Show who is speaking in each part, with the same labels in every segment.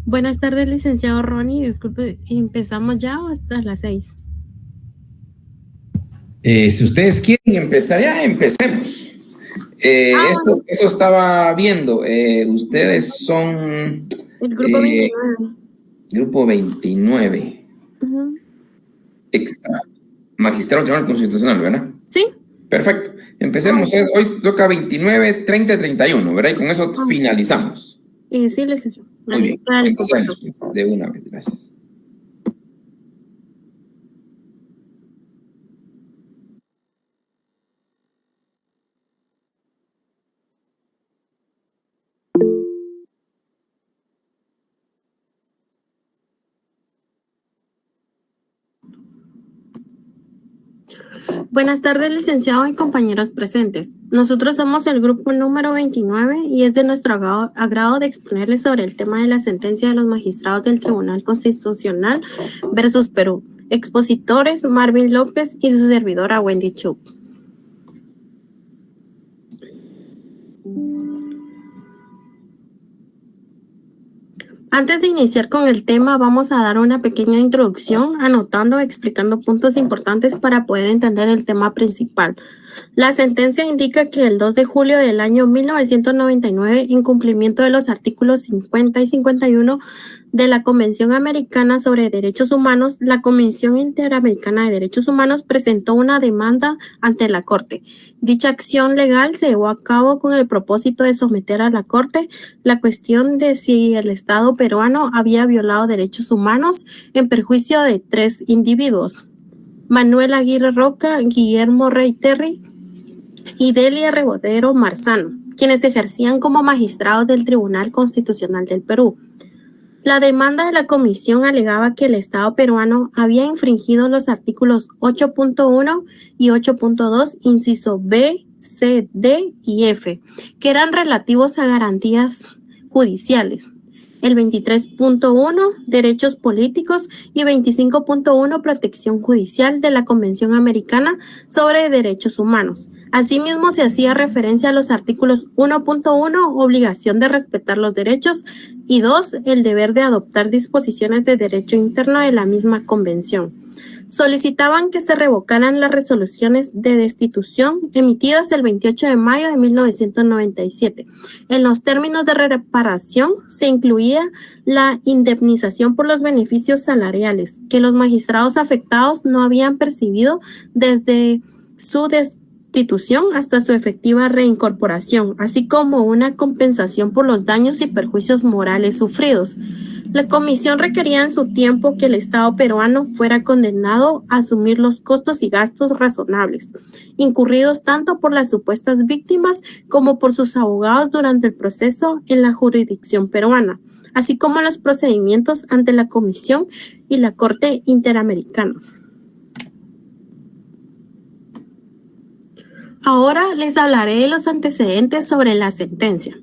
Speaker 1: Buenas tardes, licenciado Ronnie. Disculpe, ¿empezamos ya o hasta las 6?
Speaker 2: Si ustedes quieren empezar, ya empecemos.
Speaker 1: Bueno,
Speaker 2: Eso estaba viendo. Ustedes son
Speaker 1: el grupo
Speaker 2: eh,
Speaker 1: 29.
Speaker 2: grupo 29,
Speaker 1: Ujú.
Speaker 2: magistrado tribunal constitucional, ¿verdad?
Speaker 1: ¿Sí?
Speaker 2: Perfecto.
Speaker 1: Ah,
Speaker 2: Empecemos. Hoy toca 29, 30 y 31, ¿verdad? Y con eso
Speaker 1: ah,
Speaker 2: finalizamos.
Speaker 1: sí, licenciado.
Speaker 2: Muy
Speaker 1: Dale,
Speaker 2: bien.
Speaker 1: dale,
Speaker 2: Empecemos
Speaker 1: comparto.
Speaker 2: pues, de una vez. Gracias.
Speaker 1: Buenas tardes, licenciado y compañeros presentes. Nosotros somos el grupo número 29 y es de nuestro agrado de exponerles sobre el tema de la sentencia de los magistrados del Tribunal Constitucional versus Perú. Expositores Marvin López y su servidora Wendy Chu. Antes de iniciar con el tema, vamos a dar una pequeña introducción, anotando, explicando puntos importantes para poder entender el tema principal. La sentencia indica que el 2 de julio del año 1999, en cumplimiento de los artículos 50 y 51 de la Convención Americana sobre Derechos Humanos, la Comisión Interamericana de Derechos Humanos presentó una demanda ante la Corte. Dicha acción legal se llevó a cabo con el propósito de someter a la Corte la cuestión de si el Estado peruano había violado derechos humanos en perjuicio de 3 individuos: Manuel Aguirre Roca, Guillermo Rey Terry y Delia Rebodero Marzano, quienes ejercían como magistrados del Tribunal Constitucional del Perú. La demanda de la comisión alegaba que el Estado peruano había infringido los artículos 8.1 y 8.2, inciso B, C, D y F, que eran relativos a garantías judiciales. El 23.1, derechos políticos, y 25.1, protección judicial de la Convención Americana sobre Derechos Humanos. Asimismo, se hacía referencia a los artículos 1.1, obligación de respetar los derechos, y 2, el deber de adoptar disposiciones de derecho interno de la misma convención. Solicitaban que se revocaran las resoluciones de destitución emitidas el 28 de mayo de 1997. En los términos de reparación se incluía la indemnización por los beneficios salariales que los magistrados afectados no habían percibido desde su destitución hasta su efectiva reincorporación, así como una compensación por los daños y perjuicios morales sufridos. La comisión requería en su tiempo que el Estado peruano fuera condenado a asumir los costos y gastos razonables, incurridos tanto por las supuestas víctimas como por sus abogados durante el proceso en la jurisdicción peruana, así como los procedimientos ante la Comisión y la Corte Interamericana. Ahora les hablaré de los antecedentes sobre la sentencia.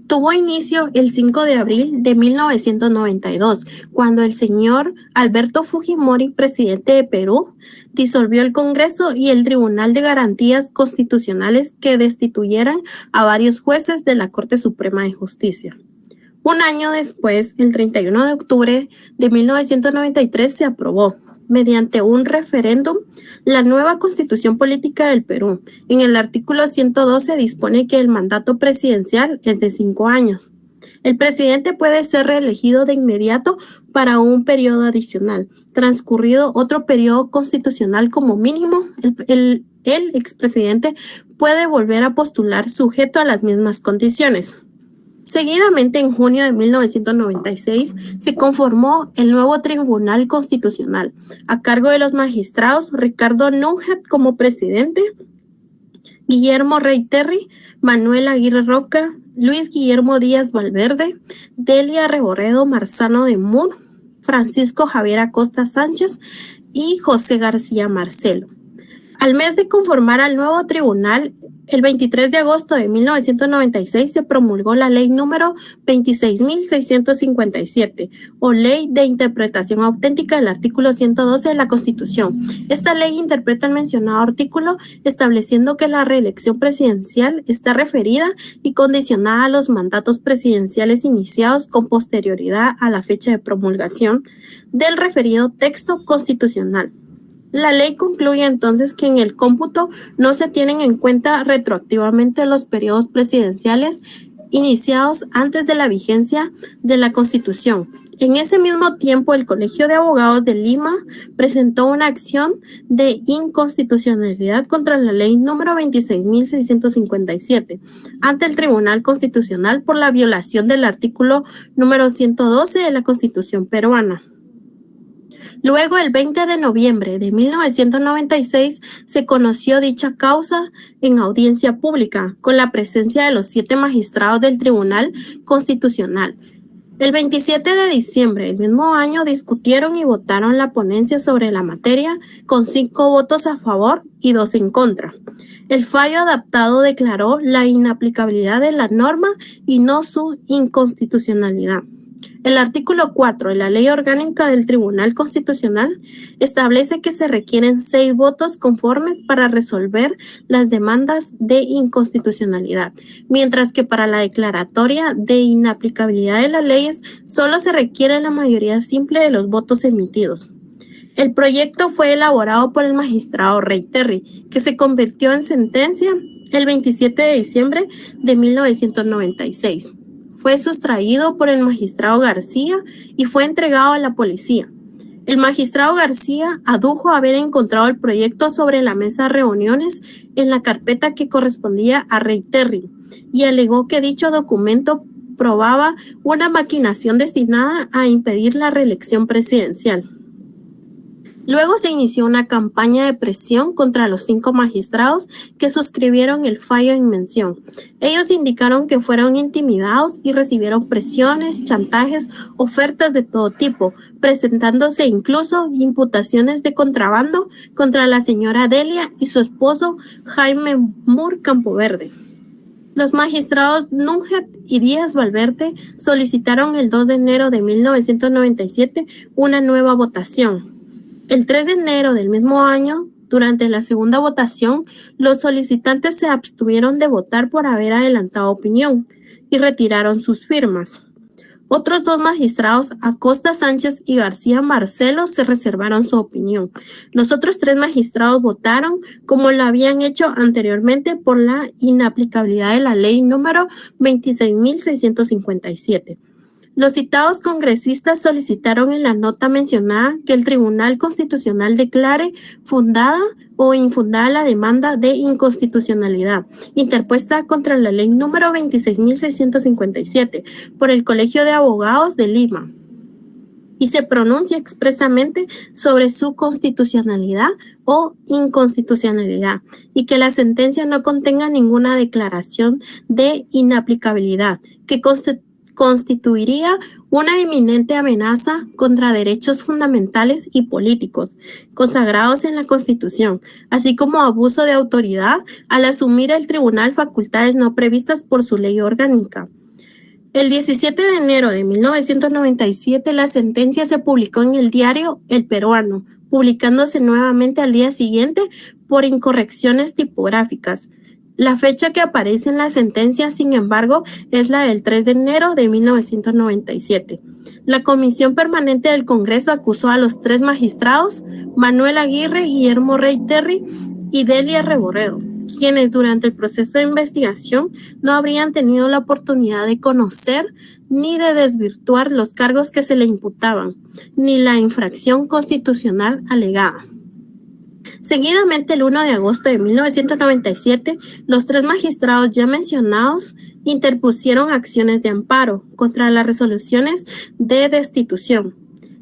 Speaker 1: Tuvo inicio el 5 de abril de 1992, cuando el señor Alberto Fujimori, presidente de Perú, disolvió el Congreso y el Tribunal de Garantías Constitucionales, que destituyeran a varios jueces de la Corte Suprema de Justicia. Un año después, el 31 de octubre de 1993, se aprobó, mediante un referéndum, la nueva Constitución Política del Perú. En el artículo 112 dispone que el mandato presidencial es de 5 años. El presidente puede ser reelegido de inmediato para un periodo adicional, transcurrido otro periodo constitucional como mínimo. El expresidente puede volver a postular sujeto a las mismas condiciones. Seguidamente, en junio de 1996, se conformó el nuevo Tribunal Constitucional, a cargo de los magistrados Ricardo Núñez como presidente, Guillermo Rey Terry, Manuel Aguirre Roca, Luis Guillermo Díaz Valverde, Delia Rebodero Marzano de Moore, Francisco Javier Acosta Sánchez y José García Marcelo. Al mes de conformar al nuevo tribunal, El 23 de agosto de 1996 se promulgó la ley número 26.657 o Ley de Interpretación Auténtica del artículo 112 de la Constitución. Esta ley interpreta el mencionado artículo estableciendo que la reelección presidencial está referida y condicionada a los mandatos presidenciales iniciados con posterioridad a la fecha de promulgación del referido texto constitucional. La ley concluye entonces que en el cómputo no se tienen en cuenta retroactivamente los periodos presidenciales iniciados antes de la vigencia de la Constitución. En ese mismo tiempo, el Colegio de Abogados de Lima presentó una acción de inconstitucionalidad contra la ley número 26.657 ante el Tribunal Constitucional por la violación del artículo número 112 de la Constitución peruana. Luego, el 20 de noviembre de 1996, se conoció dicha causa en audiencia pública, con la presencia de los 7 magistrados del Tribunal Constitucional. El 27 de diciembre del mismo año discutieron y votaron la ponencia sobre la materia, con 5 votos a favor y 2 en contra. El fallo adaptado declaró la inaplicabilidad de la norma y no su inconstitucionalidad. El artículo 4 de la Ley Orgánica del Tribunal Constitucional establece que se requieren 6 votos conformes para resolver las demandas de inconstitucionalidad, mientras que para la declaratoria de inaplicabilidad de las leyes solo se requiere la mayoría simple de los votos emitidos. El proyecto fue elaborado por el magistrado Reyterry, que se convirtió en sentencia el 27 de diciembre de 1996. Fue sustraído por el magistrado García y fue entregado a la policía. El magistrado García adujo haber encontrado el proyecto sobre la mesa de reuniones en la carpeta que correspondía a Reyterry y alegó que dicho documento probaba una maquinación destinada a impedir la reelección presidencial. Luego se inició una campaña de presión contra los 5 magistrados que suscribieron el fallo en mención. Ellos indicaron que fueron intimidados y recibieron presiones, chantajes, ofertas de todo tipo, presentándose incluso imputaciones de contrabando contra la señora Delia y su esposo Jaime Moore Campoverde. Los magistrados Núñez y Díaz Valverde solicitaron el 2 de enero de 1997 una nueva votación. El 3 de enero del mismo año, durante la segunda votación, los solicitantes se abstuvieron de votar por haber adelantado opinión y retiraron sus firmas. Otros 2 magistrados, Acosta Sánchez y García Marcelo, se reservaron su opinión. Los otros 3 magistrados votaron como lo habían hecho anteriormente por la inaplicabilidad de la ley número 26.657. Los citados congresistas solicitaron en la nota mencionada que el Tribunal Constitucional declare fundada o infundada la demanda de inconstitucionalidad interpuesta contra la ley número 26.657 por el Colegio de Abogados de Lima y se pronuncia expresamente sobre su constitucionalidad o inconstitucionalidad y que la sentencia no contenga ninguna declaración de inaplicabilidad que constituiría una inminente amenaza contra derechos fundamentales y políticos consagrados en la Constitución, así como abuso de autoridad al asumir el tribunal facultades no previstas por su ley orgánica. El 17 de enero de 1997 la sentencia se publicó en el diario El Peruano, publicándose nuevamente al día siguiente por incorrecciones tipográficas. La fecha que aparece en la sentencia, sin embargo, es la del 3 de enero de 1997. La Comisión Permanente del Congreso acusó a los 3 magistrados, Manuel Aguirre, Guillermo Reyterry y Delia Reborredo, quienes durante el proceso de investigación no habrían tenido la oportunidad de conocer ni de desvirtuar los cargos que se le imputaban, ni la infracción constitucional alegada. Seguidamente, el 1 de agosto de 1997, los 3 magistrados ya mencionados interpusieron acciones de amparo contra las resoluciones de destitución.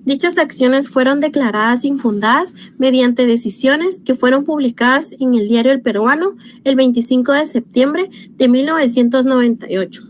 Speaker 1: Dichas acciones fueron declaradas infundadas mediante decisiones que fueron publicadas en el diario El Peruano el 25 de septiembre de 1998.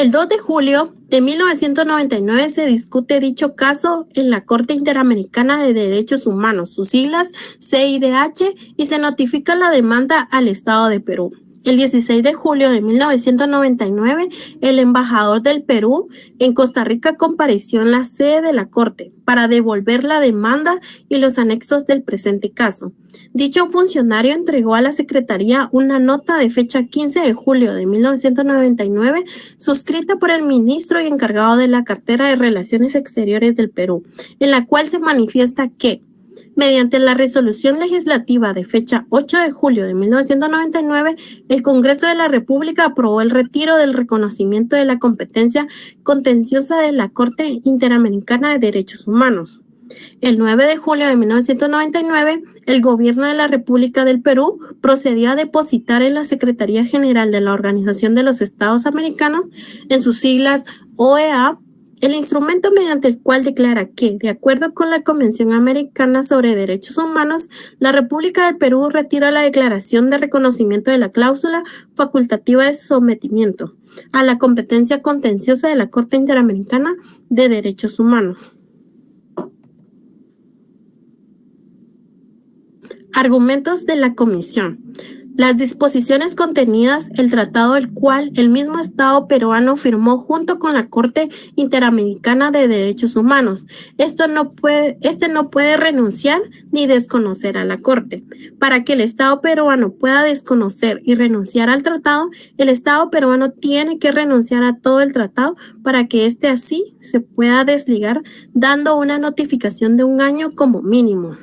Speaker 1: El 2 de julio de 1999 se discute dicho caso en la Corte Interamericana de Derechos Humanos, sus siglas CIDH, y se notifica la demanda al Estado de Perú. El 16 de julio de 1999, el embajador del Perú en Costa Rica compareció en la sede de la Corte para devolver la demanda y los anexos del presente caso. Dicho funcionario entregó a la Secretaría una nota de fecha 15 de julio de 1999, suscrita por el ministro y encargado de la cartera de Relaciones Exteriores del Perú, en la cual se manifiesta que, mediante la resolución legislativa de fecha 8 de julio de 1999, el Congreso de la República aprobó el retiro del reconocimiento de la competencia contenciosa de la Corte Interamericana de Derechos Humanos. El 9 de julio de 1999, el Gobierno de la República del Perú procedió a depositar en la Secretaría General de la Organización de los Estados Americanos, en sus siglas OEA, el instrumento mediante el cual declara que, de acuerdo con la Convención Americana sobre Derechos Humanos, la República del Perú retira la declaración de reconocimiento de la cláusula facultativa de sometimiento a la competencia contenciosa de la Corte Interamericana de Derechos Humanos. Argumentos de la Comisión. Las disposiciones contenidas el tratado el cual el mismo Estado peruano firmó junto con la Corte Interamericana de Derechos Humanos. Este no puede renunciar ni desconocer a la Corte. Para que el Estado peruano pueda desconocer y renunciar al tratado, el Estado peruano tiene que renunciar a todo el tratado para que éste así se pueda desligar, dando una notificación de 1 año como mínimo.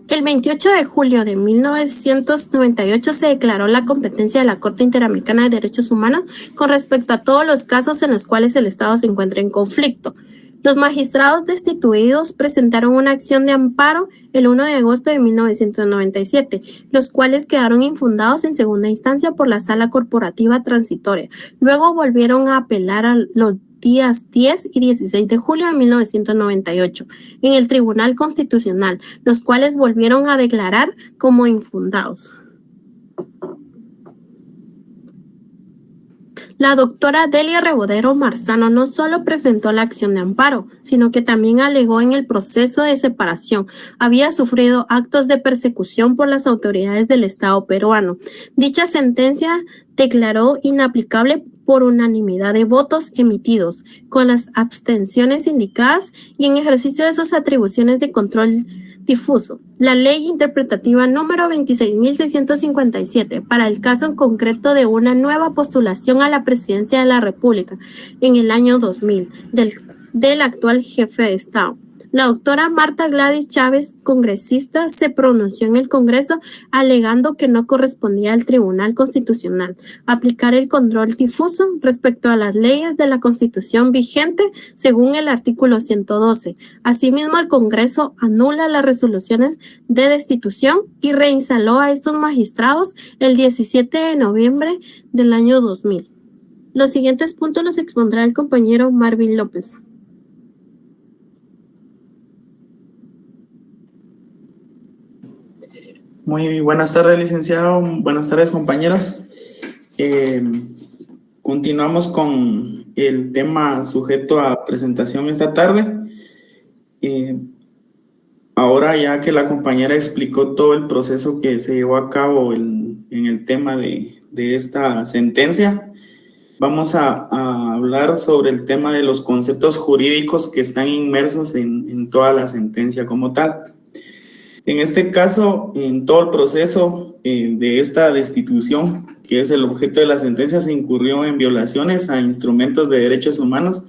Speaker 1: El 28 de julio de 1998 se declaró la competencia de la Corte Interamericana de Derechos Humanos con respecto a todos los casos en los cuales el Estado se encuentra en conflicto. Los magistrados destituidos presentaron una acción de amparo el 1 de agosto de 1997, los cuales quedaron infundados en segunda instancia por la Sala Corporativa Transitoria. Luego volvieron a apelar a los días 10 y 16 de julio de 1998 en el Tribunal Constitucional, los cuales volvieron a declarar como infundados. La doctora Delia Rebodero Marzano no solo presentó la acción de amparo, sino que también alegó en el proceso de separación. Había sufrido actos de persecución por las autoridades del Estado peruano. Dicha sentencia declaró inaplicable por unanimidad de votos emitidos, con las abstenciones indicadas y en ejercicio de sus atribuciones de control difuso. La ley interpretativa número 26.657 para el caso en concreto de una nueva postulación a la presidencia de la República en el año 2000 del actual jefe de Estado. La doctora Marta Gladys Chávez, congresista, se pronunció en el Congreso alegando que no correspondía al Tribunal Constitucional aplicar el control difuso respecto a las leyes de la Constitución vigente según el artículo 112. Asimismo, el Congreso anula las resoluciones de destitución y reinstaló a estos magistrados el 17 de noviembre del año 2000. Los siguientes puntos los expondrá el compañero Marvin López.
Speaker 3: Muy buenas tardes, licenciado. Buenas tardes, compañeros. Continuamos con el tema sujeto a presentación esta tarde. Ahora, ya que la compañera explicó todo el proceso que se llevó a cabo en el tema de esta sentencia, vamos a hablar sobre el tema de los conceptos jurídicos que están inmersos en toda la sentencia como tal. En este caso, en todo el proceso de esta destitución, que es el objeto de la sentencia, se incurrió en violaciones a instrumentos de derechos humanos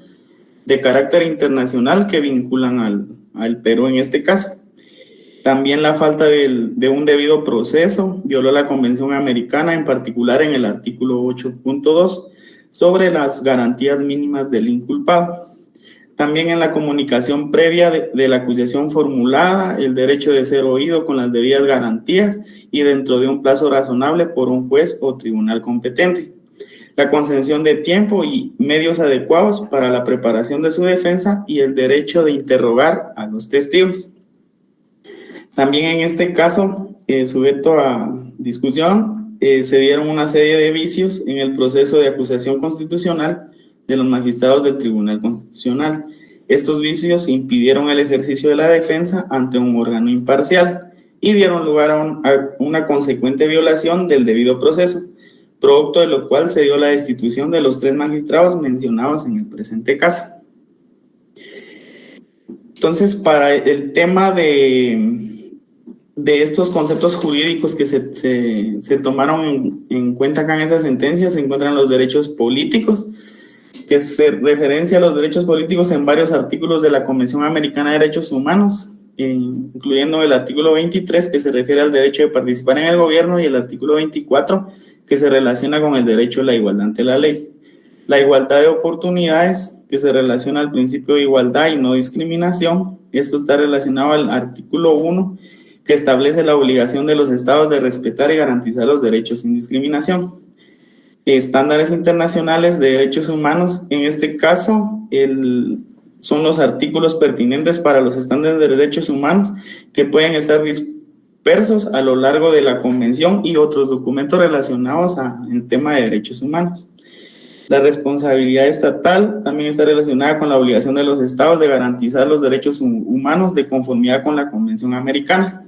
Speaker 3: de carácter internacional que vinculan al Perú en este caso. También la falta de un debido proceso violó la Convención Americana, en particular en el artículo 8.2, sobre las garantías mínimas del inculpado. También en la comunicación previa de la acusación formulada, el derecho de ser oído con las debidas garantías y dentro de un plazo razonable por un juez o tribunal competente. La concesión de tiempo y medios adecuados para la preparación de su defensa y el derecho de interrogar a los testigos. También en este caso sujeto a discusión, se dieron una serie de vicios en el proceso de acusación constitucional de los magistrados del Tribunal Constitucional. Estos vicios impidieron el ejercicio de la defensa ante un órgano imparcial y dieron lugar a una consecuente violación del debido proceso, producto de lo cual se dio la destitución de los 3 magistrados mencionados en el presente caso. Entonces, para el tema de estos conceptos jurídicos que se tomaron en cuenta acá en esta sentencia, se encuentran los derechos políticos, que se referencia a los derechos políticos en varios artículos de la Convención Americana de Derechos Humanos, incluyendo el artículo 23, que se refiere al derecho de participar en el gobierno, y el artículo 24, que se relaciona con el derecho a la igualdad ante la ley. La igualdad de oportunidades, que se relaciona al principio de igualdad y no discriminación. Esto está relacionado al artículo 1, que establece la obligación de los estados de respetar y garantizar los derechos sin discriminación. Estándares internacionales de derechos humanos, en este caso, son los artículos pertinentes para los estándares de derechos humanos que pueden estar dispersos a lo largo de la Convención y otros documentos relacionados al tema de derechos humanos. La responsabilidad estatal también está relacionada con la obligación de los estados de garantizar los derechos humanos de conformidad con la Convención Americana.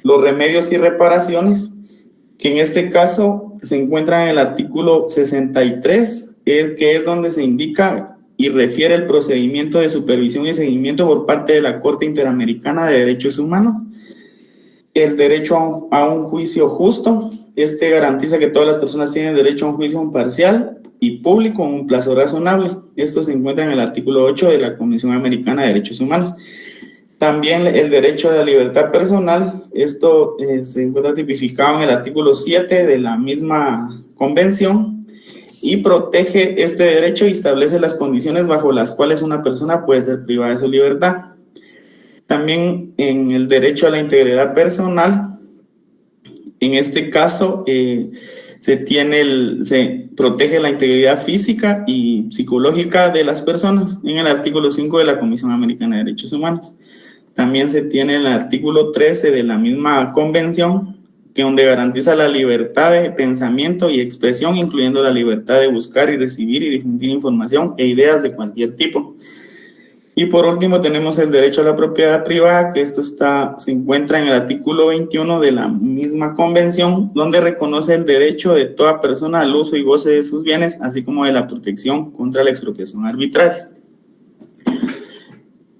Speaker 3: Los remedios y reparaciones, que en este caso se encuentran en el artículo 63, que es donde se indica y refiere el procedimiento de supervisión y seguimiento por parte de la Corte Interamericana de Derechos Humanos. El derecho a un juicio justo, este garantiza que todas las personas tienen derecho a un juicio imparcial y público en un plazo razonable. Esto se encuentra en el artículo 8 de la Convención Americana de Derechos Humanos. También el derecho a la libertad personal, esto se encuentra tipificado en el artículo 7 de la misma convención y protege este derecho y establece las condiciones bajo las cuales una persona puede ser privada de su libertad. También en el derecho a la integridad personal, en este caso se protege la integridad física y psicológica de las personas en el artículo 5 de la Comisión Americana de Derechos Humanos. También se tiene el artículo 13 de la misma convención, que donde garantiza la libertad de pensamiento y expresión, incluyendo la libertad de buscar y recibir y difundir información e ideas de cualquier tipo. Y por último tenemos el derecho a la propiedad privada, que esto se encuentra en el artículo 21 de la misma convención, donde reconoce el derecho de toda persona al uso y goce de sus bienes, así como de la protección contra la expropiación arbitraria.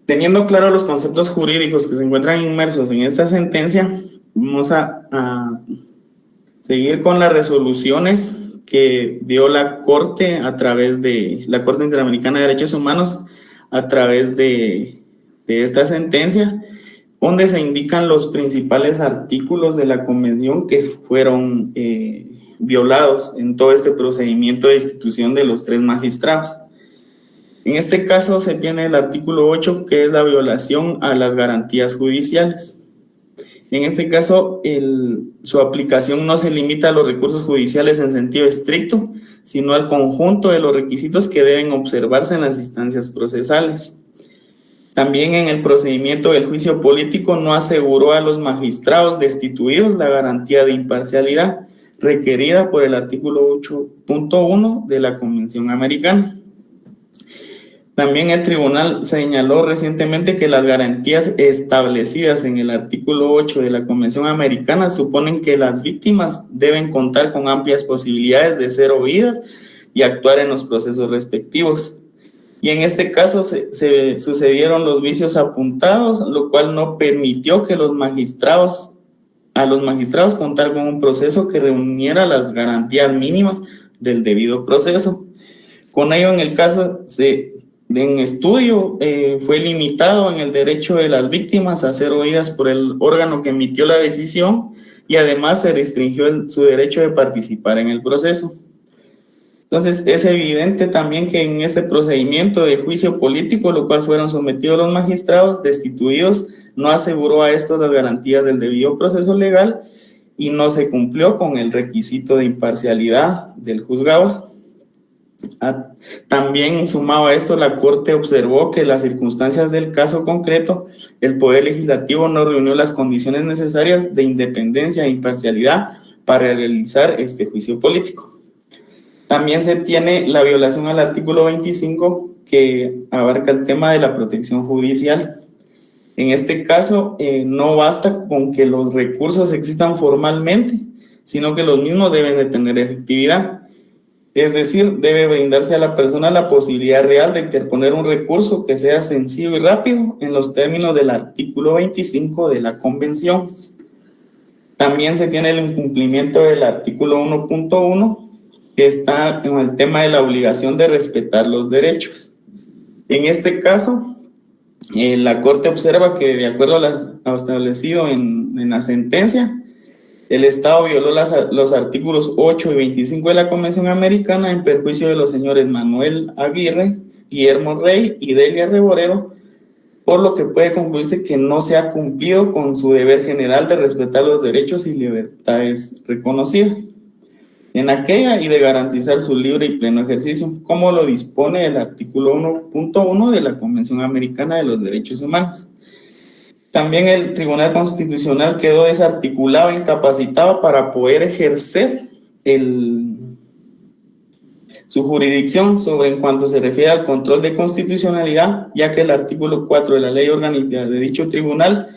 Speaker 3: Teniendo claro los conceptos jurídicos que se encuentran inmersos en esta sentencia, vamos a seguir con las resoluciones que dio la Corte a través de la Corte Interamericana de Derechos Humanos a través de esta sentencia, donde se indican los principales artículos de la convención que fueron violados en todo este procedimiento de destitución de los 3 magistrados. En este caso se tiene el artículo 8, que es la violación a las garantías judiciales. En este caso, su aplicación no se limita a los recursos judiciales en sentido estricto, sino al conjunto de los requisitos que deben observarse en las instancias procesales. También en el procedimiento del juicio político no aseguró a los magistrados destituidos la garantía de imparcialidad requerida por el artículo 8.1 de la Convención Americana. También el tribunal señaló recientemente que las garantías establecidas en el artículo 8 de la Convención Americana suponen que las víctimas deben contar con amplias posibilidades de ser oídas y actuar en los procesos respectivos. Y en este caso se sucedieron los vicios apuntados, lo cual no permitió que a los magistrados contar con un proceso que reuniera las garantías mínimas del debido proceso. Con ello, en el caso en estudio, fue limitado en el derecho de las víctimas a ser oídas por el órgano que emitió la decisión y además se restringió su derecho de participar en el proceso. Entonces, es evidente también que en este procedimiento de juicio político, lo cual fueron sometidos los magistrados destituidos, no aseguró a estos las garantías del debido proceso legal y no se cumplió con el requisito de imparcialidad del juzgador. También sumado a esto, la Corte observó que en las circunstancias del caso concreto, el Poder Legislativo no reunió las condiciones necesarias de independencia e imparcialidad para realizar este juicio político. También se tiene la violación al artículo 25 que abarca el tema de la protección judicial. En este caso, no basta con que los recursos existan formalmente, sino que los mismos deben de tener efectividad. Es decir, debe brindarse a la persona la posibilidad real de interponer un recurso que sea sencillo y rápido en los términos del artículo 25 de la Convención. También se tiene el incumplimiento del artículo 1.1, que está en el tema de la obligación de respetar los derechos. En este caso, la Corte observa que de acuerdo a lo establecido en la sentencia, el Estado violó los artículos 8 y 25 de la Convención Americana en perjuicio de los señores Manuel Aguirre, Guillermo Rey y Delia Reboredo, por lo que puede concluirse que no se ha cumplido con su deber general de respetar los derechos y libertades reconocidas en aquella y de garantizar su libre y pleno ejercicio, como lo dispone el artículo 1.1 de la Convención Americana de los Derechos Humanos. También el Tribunal Constitucional quedó desarticulado e incapacitado para poder ejercer su jurisdicción sobre en cuanto se refiere al control de constitucionalidad, ya que el artículo 4 de la Ley Orgánica de dicho tribunal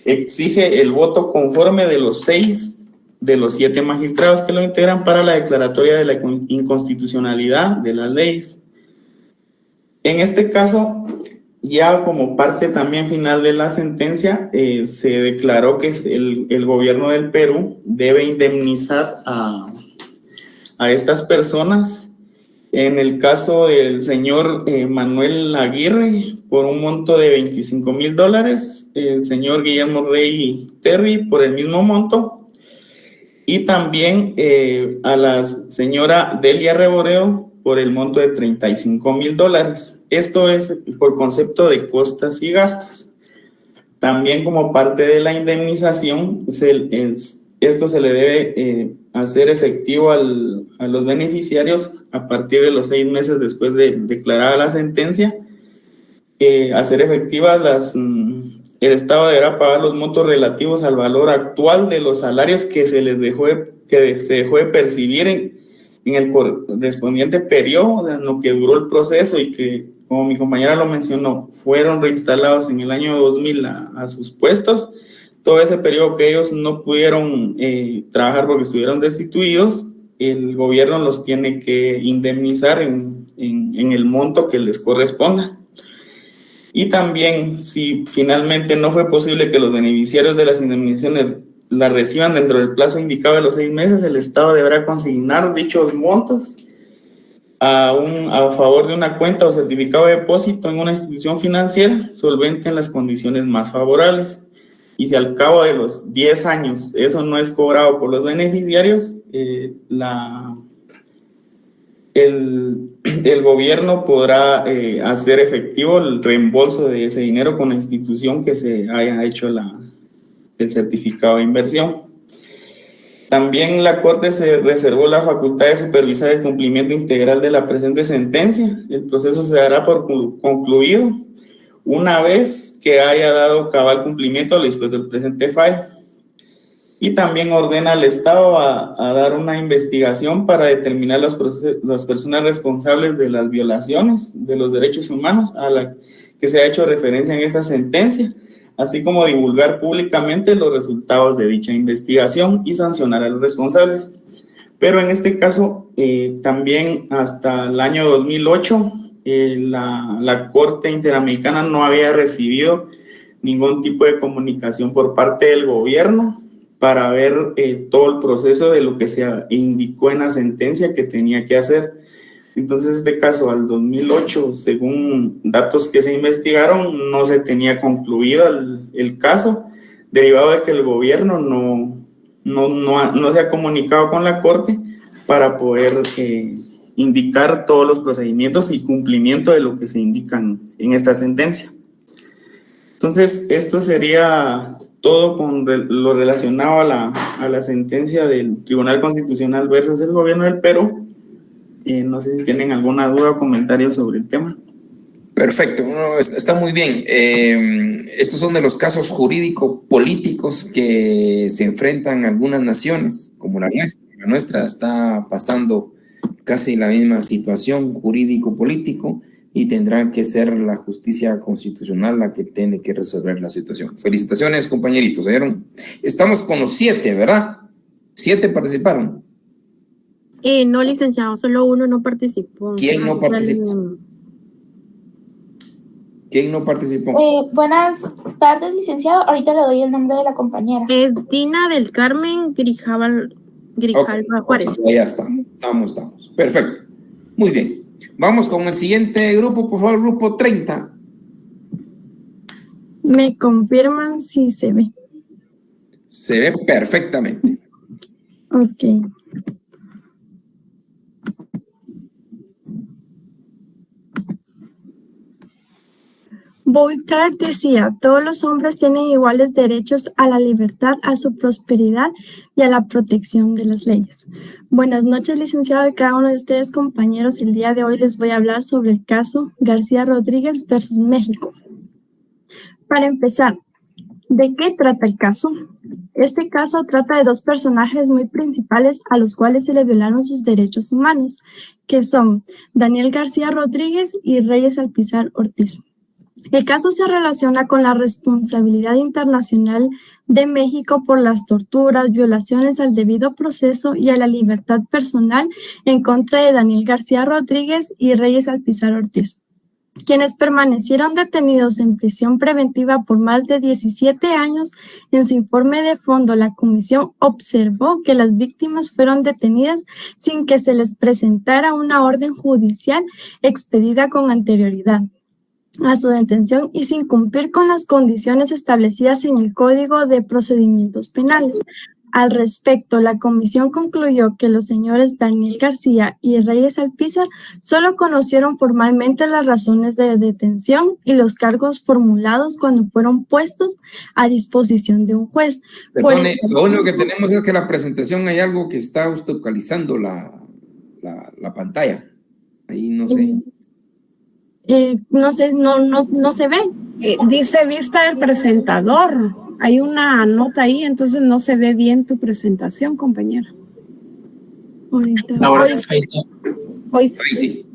Speaker 3: exige el voto conforme de los 6 de los 7 magistrados que lo integran para la declaratoria de la inconstitucionalidad de las leyes. En este caso, ya como parte también final de la sentencia, se declaró que el gobierno del Perú debe indemnizar a estas personas. En el caso del señor Manuel Aguirre, por un monto de $25,000, el señor Guillermo Rey Terry por el mismo monto, y también a la señora Delia Reboredo por el monto de $35,000. Esto es por concepto de costas y gastos. También como parte de la indemnización, esto se le debe hacer efectivo a los beneficiarios a partir de los 6 meses después de declarada la sentencia. Hacer efectivas el Estado deberá pagar los montos relativos al valor actual de los salarios que se dejó de percibir en el correspondiente periodo en lo que duró el proceso y que, como mi compañera lo mencionó, fueron reinstalados en el año 2000 a sus puestos. Todo ese periodo que ellos no pudieron trabajar porque estuvieron destituidos, el gobierno los tiene que indemnizar en el monto que les corresponda. Y también, si finalmente no fue posible que los beneficiarios de las indemnizaciones la reciban dentro del plazo indicado de los 6 meses, el Estado deberá consignar dichos montos a favor de una cuenta o certificado de depósito en una institución financiera solvente en las condiciones más favorables. Y si al cabo de los 10 años eso no es cobrado por los beneficiarios, el gobierno podrá hacer efectivo el reembolso de ese dinero con la institución que se haya hecho el certificado de inversión. También la Corte se reservó la facultad de supervisar el cumplimiento integral de la presente sentencia. El proceso se dará por concluido una vez que haya dado cabal cumplimiento a lo dispuesto del presente fallo. Y también ordena al Estado a dar una investigación para determinar las personas responsables de las violaciones de los derechos humanos a la que se ha hecho referencia en esta sentencia, así como divulgar públicamente los resultados de dicha investigación y sancionar a los responsables. Pero en este caso, también hasta el año 2008, la Corte Interamericana no había recibido ningún tipo de comunicación por parte del gobierno para ver todo el proceso de lo que se indicó en la sentencia que tenía que hacer. Entonces, en este caso, al 2008, según datos que se investigaron, no se tenía concluido el caso, derivado de que el gobierno no se ha comunicado con la Corte para poder indicar todos los procedimientos y cumplimiento de lo que se indican en esta sentencia. Entonces, esto sería todo con lo relacionado a la sentencia del Tribunal Constitucional versus el gobierno del Perú. No sé si tienen alguna duda o comentario sobre el tema.
Speaker 2: Perfecto, no, está muy bien. Estos son de los casos jurídico-políticos que se enfrentan algunas naciones, como la nuestra. La nuestra está pasando casi la misma situación jurídico-político y tendrá que ser la justicia constitucional la que tiene que resolver la situación. Felicitaciones, compañeritos. ¿Vieron? Estamos con los 7, ¿verdad? 7 participaron.
Speaker 1: No, licenciado, solo uno no participó.
Speaker 2: ¿Quién no participó? ¿Quién no participó?
Speaker 4: Buenas tardes, licenciado. Ahorita le doy el nombre de la compañera.
Speaker 1: Es Dina del Carmen Grijalva Juárez.
Speaker 2: Ya está. Estamos. Perfecto. Muy bien. Vamos con el siguiente grupo, por favor, grupo 30.
Speaker 5: ¿Me confirman si se ve?
Speaker 2: Se ve perfectamente.
Speaker 5: Ok. Voltaire decía, todos los hombres tienen iguales derechos a la libertad, a su prosperidad y a la protección de las leyes. Buenas noches, licenciado, y cada uno de ustedes, compañeros. El día de hoy les voy a hablar sobre el caso García Rodríguez versus México. Para empezar, ¿de qué trata el caso? Este caso trata de dos personajes muy principales a los cuales se le violaron sus derechos humanos, que son Daniel García Rodríguez y Reyes Alpizar Ortiz. El caso se relaciona con la responsabilidad internacional de México por las torturas, violaciones al debido proceso y a la libertad personal en contra de Daniel García Rodríguez y Reyes Alpizar Ortiz, quienes permanecieron detenidos en prisión preventiva por más de 17 años. En su informe de fondo, la comisión observó que las víctimas fueron detenidas sin que se les presentara una orden judicial expedida con anterioridad a su detención y sin cumplir con las condiciones establecidas en el Código de Procedimientos Penales. Al respecto, la comisión concluyó que los señores Daniel García y Reyes Alpizar solo conocieron formalmente las razones de detención y los cargos formulados cuando fueron puestos a disposición de un juez.
Speaker 2: Perdone, lo único que tenemos es que la presentación hay algo que está obstaculizando la pantalla. Ahí no sé.
Speaker 5: No se ve.
Speaker 6: Dice vista del presentador. Hay una nota ahí, entonces no se ve bien tu presentación, compañera.
Speaker 5: Ahora
Speaker 6: sí.
Speaker 2: Ahí sí.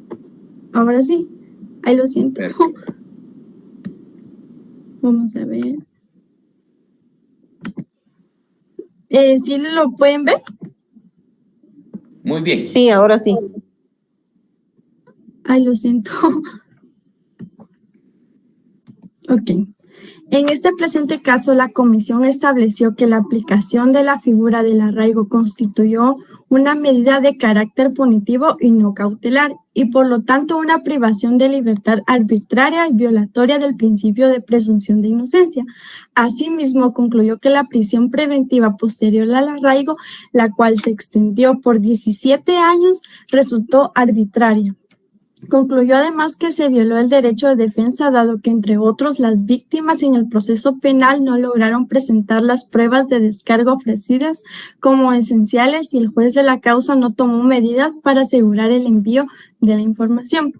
Speaker 5: Ahora sí. Ahí lo siento.
Speaker 2: Perfecto.
Speaker 5: Vamos a ver. ¿Sí lo pueden ver?
Speaker 2: Muy bien.
Speaker 7: Sí, ahora sí.
Speaker 5: Ay, lo siento. Ok. En este presente caso, la comisión estableció que la aplicación de la figura del arraigo constituyó una medida de carácter punitivo y no cautelar, y por lo tanto una privación de libertad arbitraria y violatoria del principio de presunción de inocencia. Asimismo, concluyó que la prisión preventiva posterior al arraigo, la cual se extendió por 17 años, resultó arbitraria. Concluyó además que se violó el derecho de defensa, dado que, entre otros, las víctimas en el proceso penal no lograron presentar las pruebas de descargo ofrecidas como esenciales y el juez de la causa no tomó medidas para asegurar el envío de la información.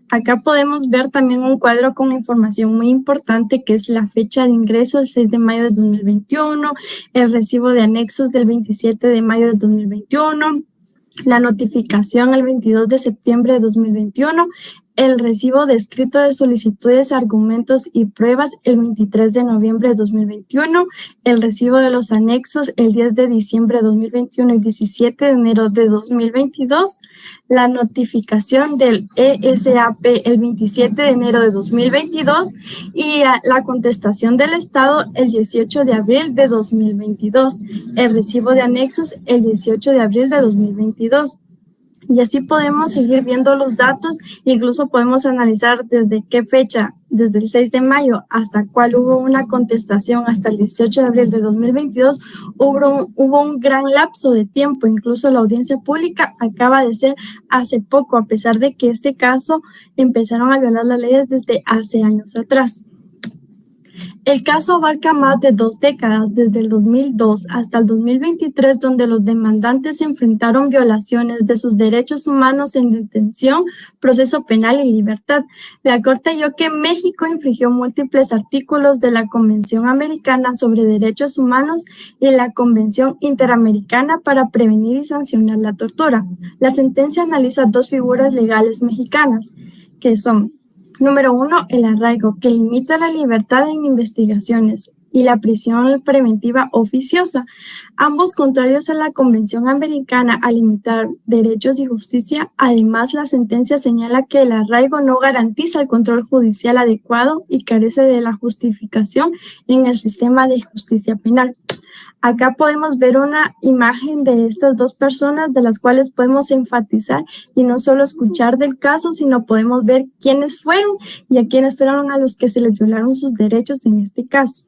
Speaker 5: Acá podemos ver también un cuadro con información muy importante, que es la fecha de ingreso, el 6 de mayo de 2021, el recibo de anexos del 27 de mayo de 2021, la notificación el 22 de septiembre de 2021, el recibo de escrito de solicitudes, argumentos y pruebas el 23 de noviembre de 2021, el recibo de los anexos el 10 de diciembre de 2021 y 17 de enero de 2022, la notificación del ESAP el 27 de enero de 2022 y la contestación del Estado el 18 de abril de 2022, el recibo de anexos el 18 de abril de 2022. Y así podemos seguir viendo los datos, incluso podemos analizar desde qué fecha, desde el 6 de mayo hasta cuál hubo una contestación hasta el 18 de abril de 2022, hubo un gran lapso de tiempo. Incluso la audiencia pública acaba de ser hace poco, a pesar de que este caso empezaron a violar las leyes desde hace años atrás. El caso abarca más de 2 décadas, desde el 2002 hasta el 2023, donde los demandantes enfrentaron violaciones de sus derechos humanos en detención, proceso penal y libertad. La Corte halló que México infringió múltiples artículos de la Convención Americana sobre Derechos Humanos y la Convención Interamericana para prevenir y sancionar la tortura. La sentencia analiza 2 figuras legales mexicanas, que son: número 1, el arraigo, que limita la libertad en investigaciones, y la prisión preventiva oficiosa, ambos contrarios a la Convención Americana a limitar derechos y justicia. Además, la sentencia señala que el arraigo no garantiza el control judicial adecuado y carece de la justificación en el sistema de justicia penal. Acá podemos ver una imagen de estas 2 personas de las cuales podemos enfatizar y no solo escuchar del caso, sino podemos ver quiénes fueron y a quiénes fueron a los que se les violaron sus derechos en este caso.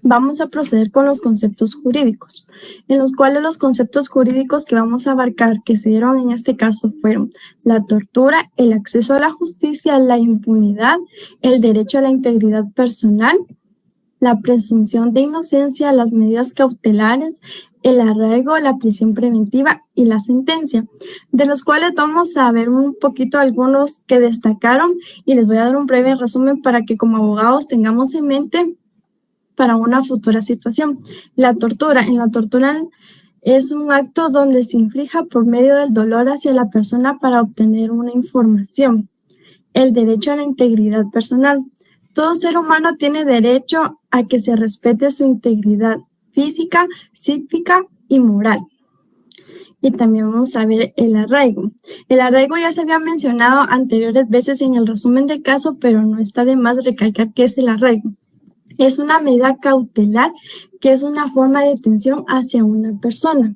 Speaker 5: Vamos a proceder con los conceptos jurídicos, en los cuales los conceptos jurídicos que vamos a abarcar que se dieron en este caso fueron la tortura, el acceso a la justicia, la impunidad, el derecho a la integridad personal, la presunción de inocencia, las medidas cautelares, el arraigo, la prisión preventiva y la sentencia, de los cuales vamos a ver un poquito algunos que destacaron y les voy a dar un breve resumen para que como abogados tengamos en mente para una futura situación. La tortura. En la tortura es un acto donde se inflija por medio del dolor hacia la persona para obtener una información. El derecho a la integridad personal. Todo ser humano tiene derecho a que se respete su integridad física, psíquica y moral. Y también vamos a ver el arraigo. El arraigo ya se había mencionado anteriores veces en el resumen del caso, pero no está de más recalcar qué es el arraigo. Es una medida cautelar que es una forma de detención hacia una persona.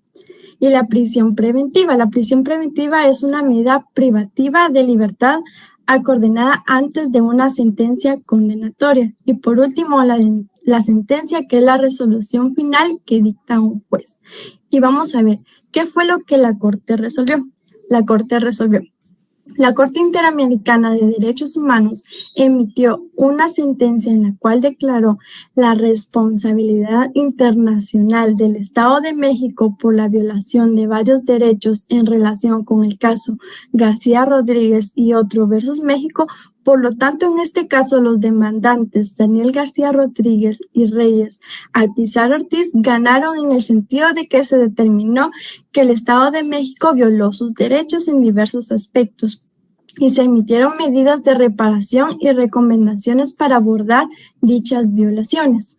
Speaker 5: Y la prisión preventiva. La prisión preventiva es una medida privativa de libertad acordonada antes de una sentencia condenatoria. Y por último, la sentencia, que es la resolución final que dicta un juez. Y vamos a ver, ¿qué fue lo que la Corte resolvió? La Corte Interamericana de Derechos Humanos emitió una sentencia en la cual declaró la responsabilidad internacional del Estado de México por la violación de varios derechos en relación con el caso García Rodríguez y otro versus México. Por lo tanto, en este caso, los demandantes Daniel García Rodríguez y Reyes Alpizar Ortiz ganaron en el sentido de que se determinó que el Estado de México violó sus derechos en diversos aspectos y se emitieron medidas de reparación y recomendaciones para abordar dichas violaciones.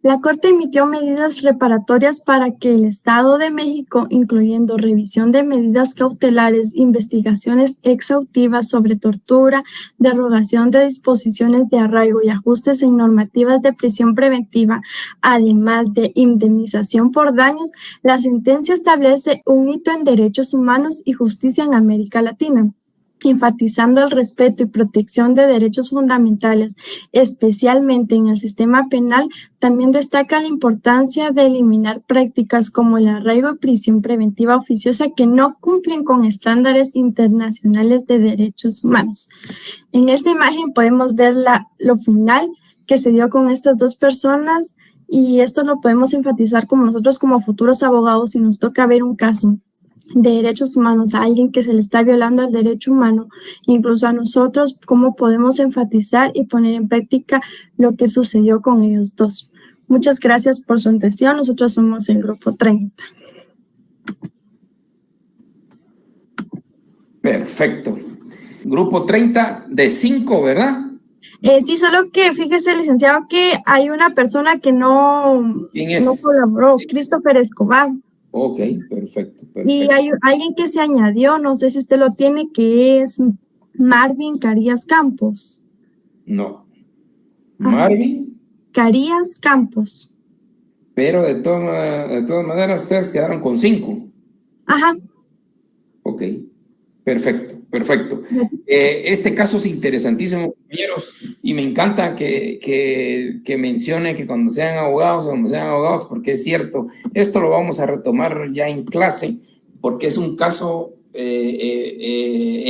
Speaker 5: La Corte emitió medidas reparatorias para que el Estado de México, incluyendo revisión de medidas cautelares, investigaciones exhaustivas sobre tortura, derogación de disposiciones de arraigo y ajustes en normativas de prisión preventiva, además de indemnización por daños. La sentencia establece un hito en derechos humanos y justicia en América Latina, enfatizando el respeto y protección de derechos fundamentales, especialmente en el sistema penal. También destaca la importancia de eliminar prácticas como el arraigo y prisión preventiva oficiosa que no cumplen con estándares internacionales de derechos humanos. En esta imagen podemos ver lo final que se dio con estas 2 personas, y esto lo podemos enfatizar como nosotros como futuros abogados si nos toca ver un caso de derechos humanos a alguien que se le está violando el derecho humano, incluso a nosotros, cómo podemos enfatizar y poner en práctica lo que sucedió con ellos 2. Muchas gracias por su atención. Nosotros somos el Grupo 30.
Speaker 2: Perfecto. Grupo 30 de 5, ¿verdad?
Speaker 5: Sí, solo que fíjese, licenciado, que hay una persona que no colaboró, Christopher Escobar.
Speaker 2: Ok, perfecto.
Speaker 5: Y hay alguien que se añadió, no sé si usted lo tiene, que es Marvin Carías Campos.
Speaker 2: No. Marvin
Speaker 5: Carías Campos.
Speaker 2: Pero de todas maneras ustedes quedaron con 5.
Speaker 5: Ajá.
Speaker 2: Ok, perfecto. Este caso es interesantísimo, compañeros, y me encanta que mencione que cuando sean abogados, porque es cierto, esto lo vamos a retomar ya en clase, porque es un caso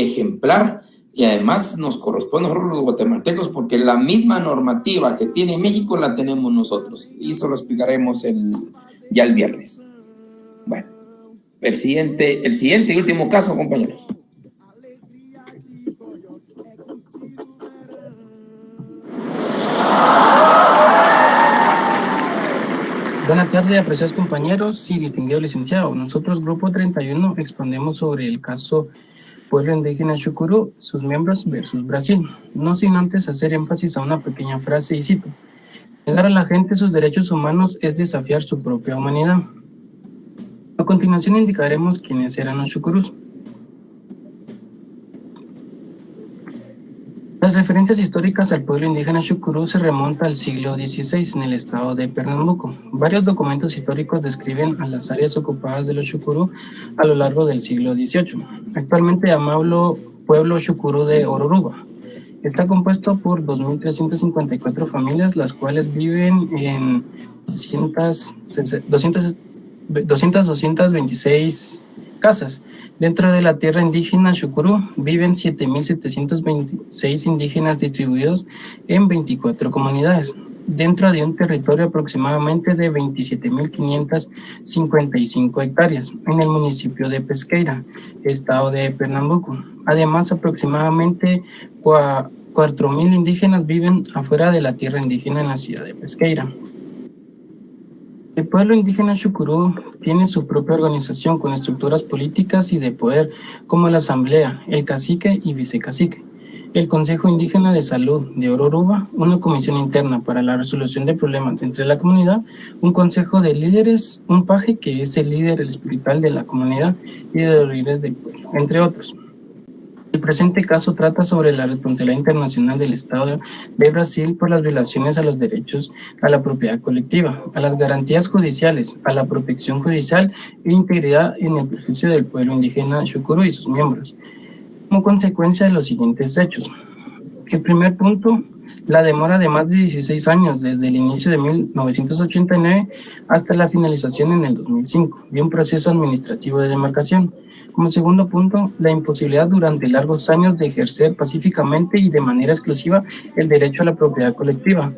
Speaker 2: ejemplar Y además nos corresponde a nosotros los guatemaltecos porque la misma normativa que tiene México la tenemos nosotros. Y eso lo explicaremos ya el viernes. Bueno, el siguiente y último caso, compañeros.
Speaker 7: Buenas tardes, apreciados compañeros y distinguido licenciado. Nosotros, Grupo 31, exponemos sobre el caso Pueblo Indígena Chucurú, sus miembros versus Brasil. No sin antes hacer énfasis a una pequeña frase y cito: negar a la gente sus derechos humanos es desafiar su propia humanidad. A continuación indicaremos quiénes eran los chucurús. Las referencias históricas al pueblo indígena chucurú se remontan al siglo XVI en el estado de Pernambuco. Varios documentos históricos describen a las áreas ocupadas de los chucurú a lo largo del siglo XVIII. Actualmente llamado pueblo chucurú de Ororuba. Está compuesto por 2.354 familias, las cuales viven en 226 casas. Dentro de la tierra indígena Chucurú viven 7.726 indígenas distribuidos en 24 comunidades, dentro de un territorio aproximadamente de 27.555 hectáreas en el municipio de Pesqueira, estado de Pernambuco. Además, aproximadamente 4.000 indígenas viven afuera de la tierra indígena en la ciudad de Pesqueira. El pueblo indígena Chucurú tiene su propia organización con estructuras políticas y de poder como la asamblea, el cacique y vicecacique, el Consejo Indígena de Salud de Ororuba, una comisión interna para la resolución de problemas entre la comunidad, un consejo de líderes, un paje que es el líder espiritual de la comunidad y de los líderes del pueblo, entre otros. El presente caso trata sobre la responsabilidad internacional del Estado de Brasil por las violaciones a los derechos a la propiedad colectiva, a las garantías judiciales, a la protección judicial e integridad en el perjuicio del pueblo indígena Chucurú y sus miembros, como consecuencia de los siguientes hechos. El primer punto, la demora de más de 16 años desde el inicio de 1989 hasta la finalización en el 2005 de un proceso administrativo de demarcación. Como segundo punto, la imposibilidad durante largos años de ejercer pacíficamente y de manera exclusiva el derecho a la propiedad colectiva,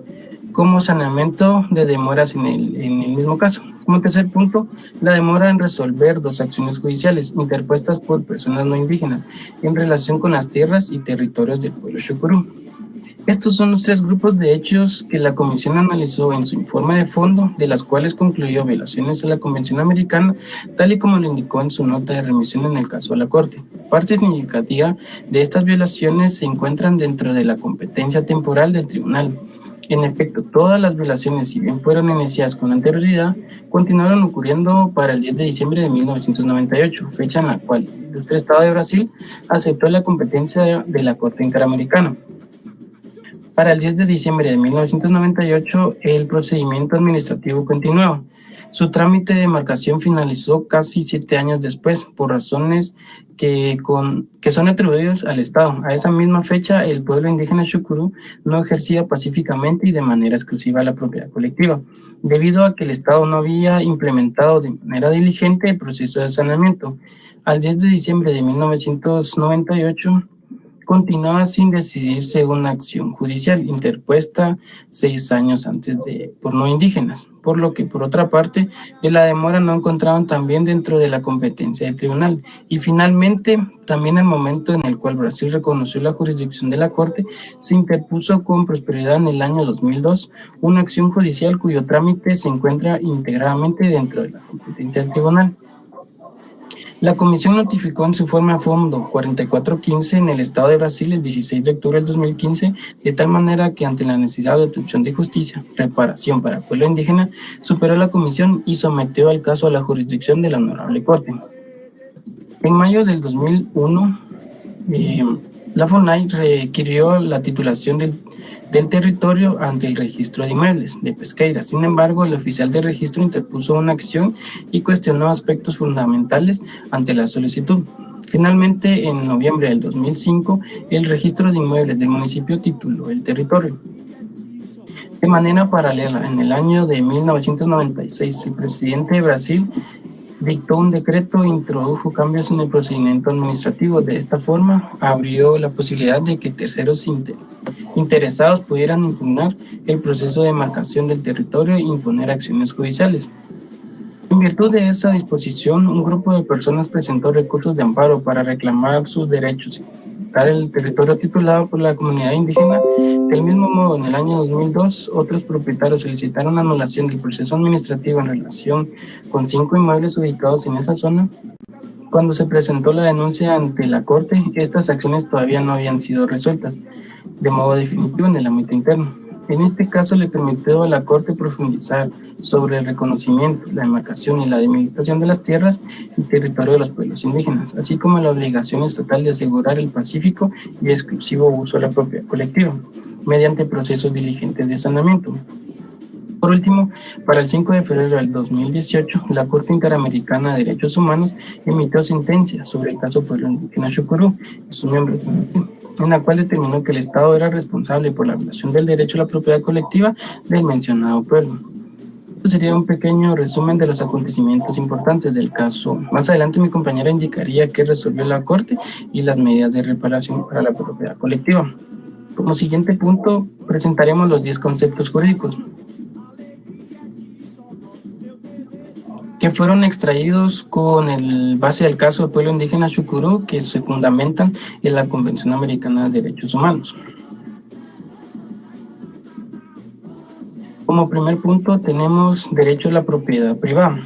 Speaker 7: como saneamiento de demoras en el mismo caso. Como tercer punto, la demora en resolver 2 acciones judiciales interpuestas por personas no indígenas en relación con las tierras y territorios del pueblo Chucurú. Estos son los 3 grupos de hechos que la Comisión analizó en su informe de fondo, de las cuales concluyó violaciones a la Convención Americana, tal y como lo indicó en su nota de remisión en el caso a la Corte. Parte significativa de estas violaciones se encuentran dentro de la competencia temporal del tribunal. En efecto, todas las violaciones, si bien fueron iniciadas con anterioridad, continuaron ocurriendo para el 10 de diciembre de 1998, fecha en la cual el ilustre Estado de Brasil aceptó la competencia de la Corte Interamericana. Para el 10 de diciembre de 1998, el procedimiento administrativo continuaba. Su trámite de demarcación finalizó casi 7 años después, por razones que son atribuidas al Estado. A esa misma fecha, el pueblo indígena Chucurú no ejercía pacíficamente y de manera exclusiva la propiedad colectiva, debido a que el Estado no había implementado de manera diligente el proceso de saneamiento. Al 10 de diciembre de 1998, continuaba sin decidirse una acción judicial interpuesta 6 años antes por no indígenas, por lo que, por otra parte, de la demora no encontraban también dentro de la competencia del tribunal. Y finalmente, también el momento en el cual Brasil reconoció la jurisdicción de la Corte, se interpuso con prosperidad en el año 2002 una acción judicial cuyo trámite se encuentra integradamente dentro de la competencia del tribunal. La Comisión notificó en su informe a fondo 4415 en el Estado de Brasil el 16 de octubre del 2015, de tal manera que ante la necesidad de obtención de justicia, reparación para el pueblo indígena, superó la Comisión y sometió el caso a la jurisdicción de la Honorable Corte. En mayo del 2001, la FONAI requirió la titulación del territorio ante el registro de inmuebles de Pesqueira. Sin embargo, el oficial de registro interpuso una acción y cuestionó aspectos fundamentales ante la solicitud. Finalmente, en noviembre del 2005, el registro de inmuebles del municipio tituló el territorio. De manera paralela, en el año de 1996, el presidente de Brasil dictó un decreto e introdujo cambios en el procedimiento administrativo. De esta forma, abrió la posibilidad de que terceros interesados pudieran impugnar el proceso de demarcación del territorio e imponer acciones judiciales. En virtud de esa disposición, un grupo de personas presentó recursos de amparo para reclamar sus derechos y el territorio titulado por la comunidad indígena. Del mismo modo, en el año 2002, otros propietarios solicitaron anulación del proceso administrativo en relación con 5 inmuebles ubicados en esa zona. Cuando se presentó la denuncia ante la Corte, estas acciones todavía no habían sido resueltas de modo definitivo en el ámbito interno. En este caso, le permitió a la Corte profundizar sobre el reconocimiento, la demarcación y la delimitación de las tierras y territorio de los pueblos indígenas, así como la obligación estatal de asegurar el pacífico y exclusivo uso de la propiedad colectiva, mediante procesos diligentes de saneamiento. Por último, para el 5 de febrero del 2018, la Corte Interamericana de Derechos Humanos emitió sentencia sobre el caso pueblo indígena Xucurú y sus miembros, en la cual determinó que el Estado era responsable por la violación del derecho a la propiedad colectiva del mencionado pueblo. Esto sería un pequeño resumen de los acontecimientos importantes del caso. Más adelante mi compañera indicaría qué resolvió la Corte y las medidas de reparación para la propiedad colectiva. Como siguiente punto, presentaremos los 10 conceptos jurídicos que fueron extraídos con el base del caso del pueblo indígena Xucurú, que se fundamentan en la Convención Americana de Derechos Humanos. Como primer punto tenemos derecho a la propiedad privada.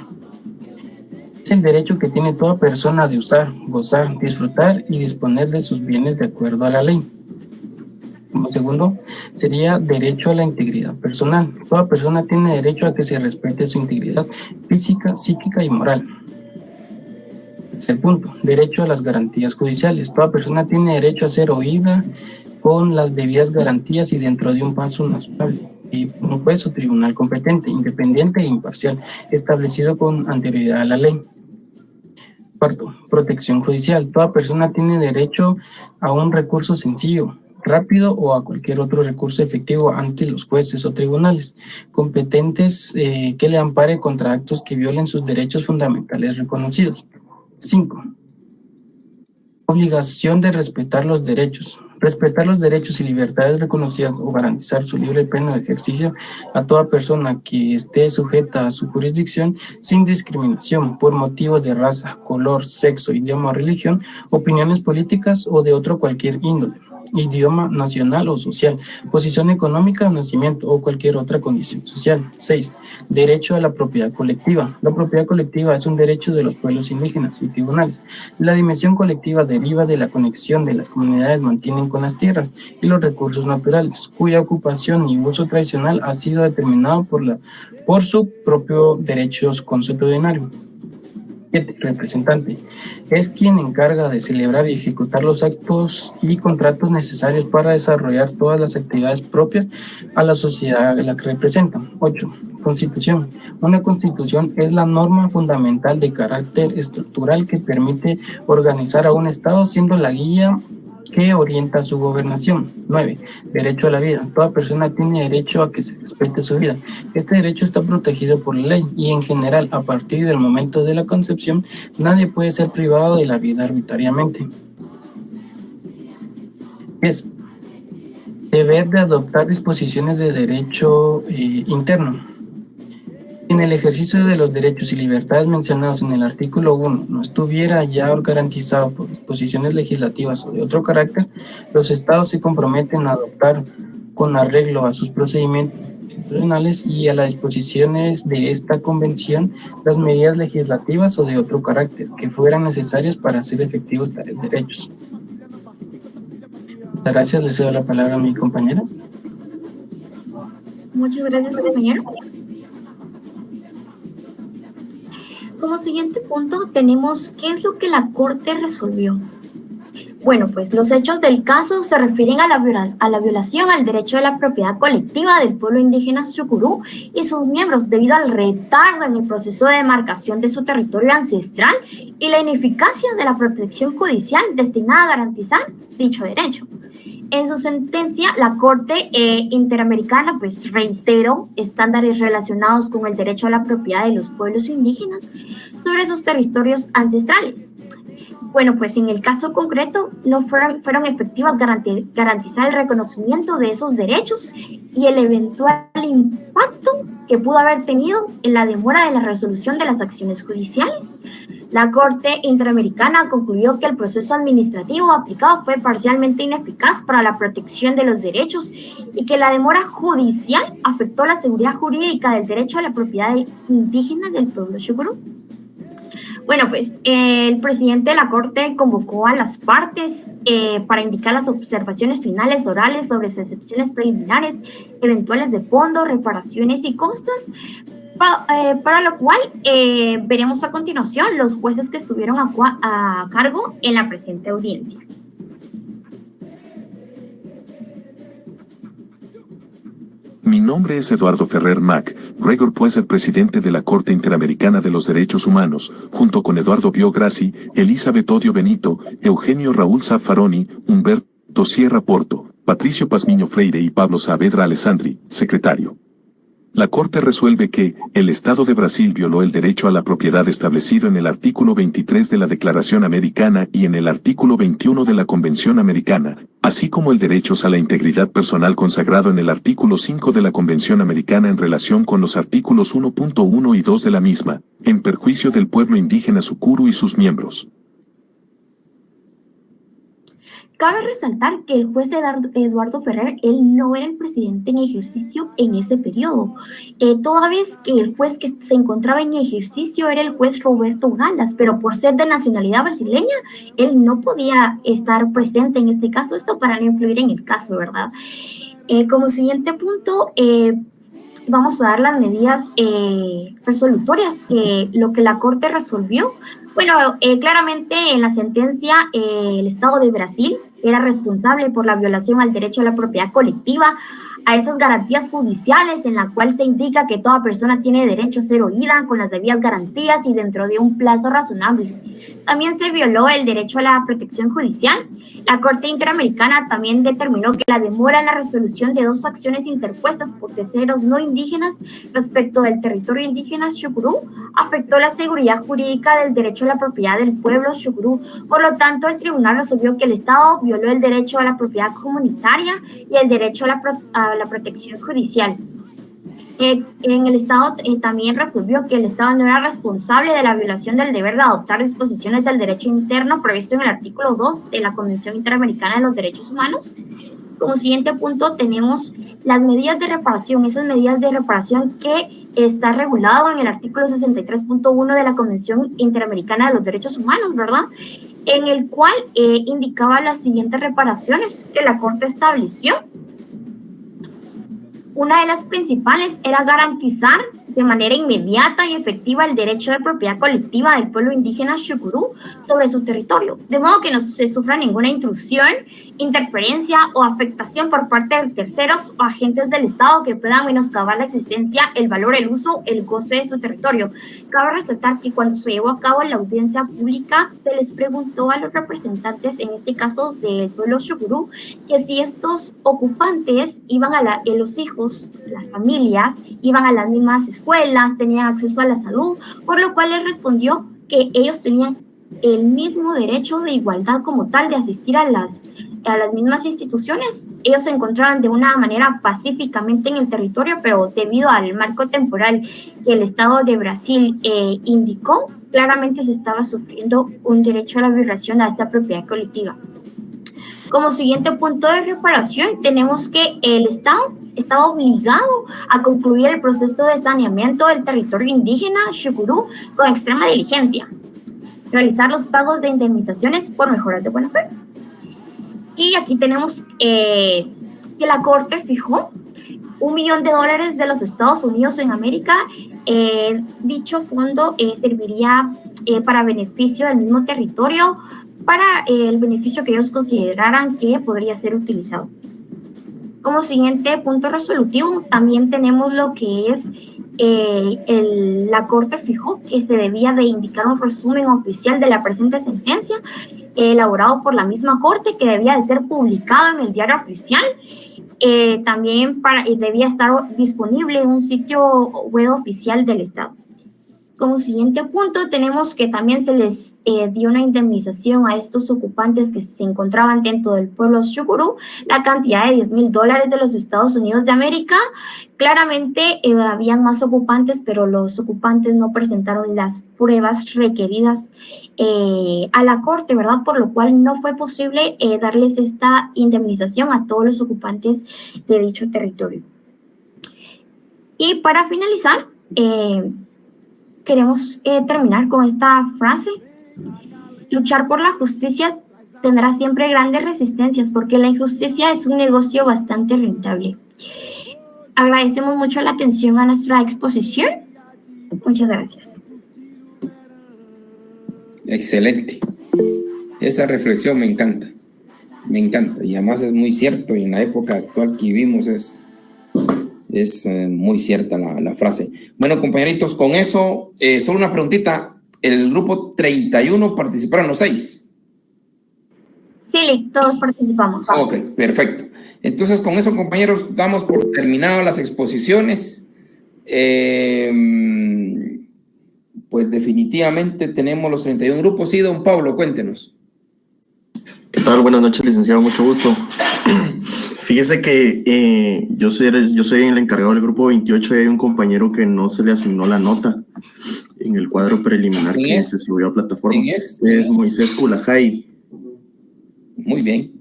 Speaker 7: Es el derecho que tiene toda persona de usar, gozar, disfrutar y disponer de sus bienes de acuerdo a la ley. Como segundo, sería derecho a la integridad personal. Toda persona tiene derecho a que se respete su integridad física, psíquica y moral. Tercer punto, derecho a las garantías judiciales. Toda persona tiene derecho a ser oída con las debidas garantías y dentro de un plazo razonable, y un juez o tribunal competente, independiente e imparcial, establecido con anterioridad a la ley. Cuarto, protección judicial. Toda persona tiene derecho a un recurso sencillo, rápido o a cualquier otro recurso efectivo ante los jueces o tribunales competentes que le ampare contra actos que violen sus derechos fundamentales reconocidos. 5. Obligación de respetar los derechos. Respetar los derechos y libertades reconocidas o garantizar su libre y pleno ejercicio a toda persona que esté sujeta a su jurisdicción sin discriminación por motivos de raza, color, sexo, idioma o religión, opiniones políticas o de otro cualquier índole, idioma nacional o social, posición económica, nacimiento o cualquier otra condición social. 6. Derecho a la propiedad colectiva. La propiedad colectiva es un derecho de los pueblos indígenas y tribunales. La dimensión colectiva deriva de la conexión de las comunidades mantienen con las tierras y los recursos naturales, cuya ocupación y uso tradicional ha sido determinado por su propio derecho consuetudinario. Representante es quien encarga de celebrar y ejecutar los actos y contratos necesarios para desarrollar todas las actividades propias a la sociedad a la que representan. 8. Constitución. Una constitución es la norma fundamental de carácter estructural que permite organizar a un Estado, siendo la guía que orienta su gobernación. 9. Derecho a la vida. Toda persona tiene derecho a que se respete su vida. Este derecho está protegido por la ley y en general, a partir del momento de la concepción, nadie puede ser privado de la vida arbitrariamente. 10. Deber de adoptar disposiciones de derecho interno. En el ejercicio de los derechos y libertades mencionados en el artículo 1 no estuviera ya garantizado por disposiciones legislativas o de otro carácter, los estados se comprometen a adoptar con arreglo a sus procedimientos constitucionales y a las disposiciones de esta convención las medidas legislativas o de otro carácter que fueran necesarias para hacer efectivos tales derechos. Muchas gracias, le cedo la palabra a mi compañera.
Speaker 8: Muchas gracias, compañero. Como siguiente punto tenemos ¿qué es lo que la Corte resolvió? Bueno, pues los hechos del caso se refieren a la violación al derecho de la propiedad colectiva del pueblo indígena Xucurú y sus miembros debido al retardo en el proceso de demarcación de su territorio ancestral y la ineficacia de la protección judicial destinada a garantizar dicho derecho. En su sentencia, la Corte Interamericana pues reiteró estándares relacionados con el derecho a la propiedad de los pueblos indígenas sobre sus territorios ancestrales. Bueno, pues en el caso concreto no fueron efectivas garantizar el reconocimiento de esos derechos y el eventual impacto que pudo haber tenido en la demora de la resolución de las acciones judiciales. La Corte Interamericana concluyó que el proceso administrativo aplicado fue parcialmente ineficaz para la protección de los derechos y que la demora judicial afectó la seguridad jurídica del derecho a la propiedad indígena del pueblo Xukuru. Bueno, pues el presidente de la Corte convocó a las partes para indicar las observaciones finales orales sobre las excepciones preliminares, eventuales de fondo, reparaciones y costas, para lo cual veremos a continuación los jueces que estuvieron a cargo en la presente audiencia.
Speaker 9: Mi nombre es Eduardo Ferrer MacGregor, pues el presidente de la Corte Interamericana de los Derechos Humanos, junto con Eduardo Biograssi, Elizabeth Odio Benito, Eugenio Raúl Zaffaroni, Humberto Sierra Porto, Patricio Pazmiño Freire y Pablo Saavedra Alessandri, secretario. La Corte resuelve que el Estado de Brasil violó el derecho a la propiedad establecido en el artículo 23 de la Declaración Americana y en el artículo 21 de la Convención Americana, así como el derecho a la integridad personal consagrado en el artículo 5 de la Convención Americana en relación con los artículos 1.1 y 2 de la misma, en perjuicio del pueblo indígena Xukuru y sus miembros.
Speaker 8: Cabe resaltar que el juez Eduardo Ferrer, él no era el presidente en ejercicio en ese periodo, toda vez que el juez que se encontraba en ejercicio era el juez Roberto Galas, pero por ser de nacionalidad brasileña, él no podía estar presente en este caso, esto para no influir en el caso, ¿verdad? Como siguiente punto, vamos a dar las medidas resolutorias, lo que la Corte resolvió. Bueno, claramente en la sentencia el Estado de Brasil era responsable por la violación al derecho a la propiedad colectiva, a esas garantías judiciales en la cual se indica que toda persona tiene derecho a ser oída con las debidas garantías y dentro de un plazo razonable. También se violó el derecho a la protección judicial. La Corte Interamericana también determinó que la demora en la resolución de 2 acciones interpuestas por terceros no indígenas respecto del territorio indígena Xukuru afectó la seguridad jurídica del derecho a la propiedad del pueblo Xukuru. Por lo tanto, el tribunal resolvió que el Estado violó el derecho a la propiedad comunitaria y el derecho a la protección judicial. En el Estado también resolvió que el Estado no era responsable de la violación del deber de adoptar disposiciones del derecho interno previsto en el artículo 2 de la Convención Interamericana de los Derechos Humanos. Como siguiente punto tenemos las medidas de reparación, esas medidas de reparación que está regulado en el artículo 63.1 de la Convención Interamericana de los Derechos Humanos, ¿verdad? En el cual indicaba las siguientes reparaciones que la Corte estableció. Una de las principales era garantizar de manera inmediata y efectiva el derecho de propiedad colectiva del pueblo indígena Xukuru sobre su territorio, de modo que no se sufra ninguna intrusión, interferencia o afectación por parte de terceros o agentes del Estado que puedan menoscabar la existencia, el valor, el uso, el goce de su territorio. Cabe resaltar que cuando se llevó a cabo la audiencia pública, se les preguntó a los representantes, en este caso del pueblo Xukuru, que si estos ocupantes iban los hijos, las familias, iban a las mismas escuelas, tenían acceso a la salud, por lo cual él respondió que ellos tenían el mismo derecho de igualdad como tal de asistir a las mismas instituciones. Ellos se encontraban de una manera pacíficamente en el territorio, pero debido al marco temporal que el Estado de Brasil indicó, claramente se estaba sufriendo un derecho a la violación a esta propiedad colectiva. Como siguiente punto de reparación, tenemos que el Estado estaba obligado a concluir el proceso de saneamiento del territorio indígena Xukuru con extrema diligencia, realizar los pagos de indemnizaciones por mejoras de buena fe. Y aquí tenemos que la Corte fijó $1 millón de los Estados Unidos en América. Dicho fondo serviría para beneficio del mismo territorio, para el beneficio que ellos consideraran que podría ser utilizado. Como siguiente punto resolutivo, también tenemos lo que es la Corte fijó que se debía de indicar un resumen oficial de la presente sentencia elaborado por la misma Corte, que debía de ser publicado en el diario oficial. También debía estar disponible en un sitio web oficial del Estado. Como siguiente punto, tenemos que también se les dio una indemnización a estos ocupantes que se encontraban dentro del pueblo Xukuru, la cantidad de $10,000 de los Estados Unidos de América. Claramente habían más ocupantes, pero los ocupantes no presentaron las pruebas requeridas a la Corte, ¿verdad? Por lo cual no fue posible darles esta indemnización a todos los ocupantes de dicho territorio. Y para finalizar, queremos terminar con esta frase: luchar por la justicia tendrá siempre grandes resistencias porque la injusticia es un negocio bastante rentable. Agradecemos mucho la atención a nuestra exposición. Muchas gracias.
Speaker 2: Excelente. Esa reflexión me encanta. Me encanta. Y además es muy cierto. Y en la época actual que vivimos es muy cierta la frase. Bueno, compañeritos, con eso, solo una preguntita. ¿El grupo 31 participaron los 6?
Speaker 8: Sí, todos participamos.
Speaker 2: Ok, perfecto. Entonces, con eso, compañeros, damos por terminado las exposiciones. Pues definitivamente tenemos los 31 grupos. Sí, don Pablo, cuéntenos.
Speaker 10: ¿Qué tal? Buenas noches, licenciado, mucho gusto. Fíjese que yo soy el encargado del grupo 28 y hay un compañero que no se le asignó la nota en el cuadro preliminar que se subió a plataforma. Es Moisés Culajay.
Speaker 2: Muy bien.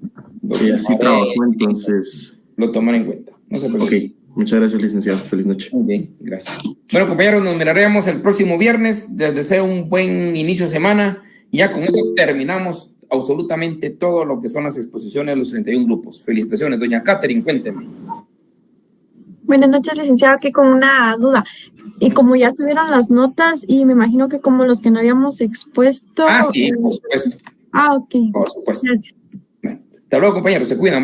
Speaker 10: Y así trabajó, entonces.
Speaker 2: Lo tomaré en cuenta. No se preocupe.
Speaker 10: Ok, muchas gracias, licenciado. Feliz noche.
Speaker 2: Muy bien, gracias. Bueno, compañeros, nos miraremos el próximo viernes. Les deseo un buen inicio de semana. Y ya con esto terminamos absolutamente todo lo que son las exposiciones de los 31 grupos. Felicitaciones, doña Catherine, cuénteme.
Speaker 5: Buenas noches, licenciado, aquí con una duda. Y como ya subieron las notas, y me imagino que como los que no habíamos expuesto...
Speaker 2: Sí, por supuesto.
Speaker 5: Ok.
Speaker 2: Por supuesto.
Speaker 5: Gracias.
Speaker 2: Bueno, hasta luego, compañeros, se cuidan.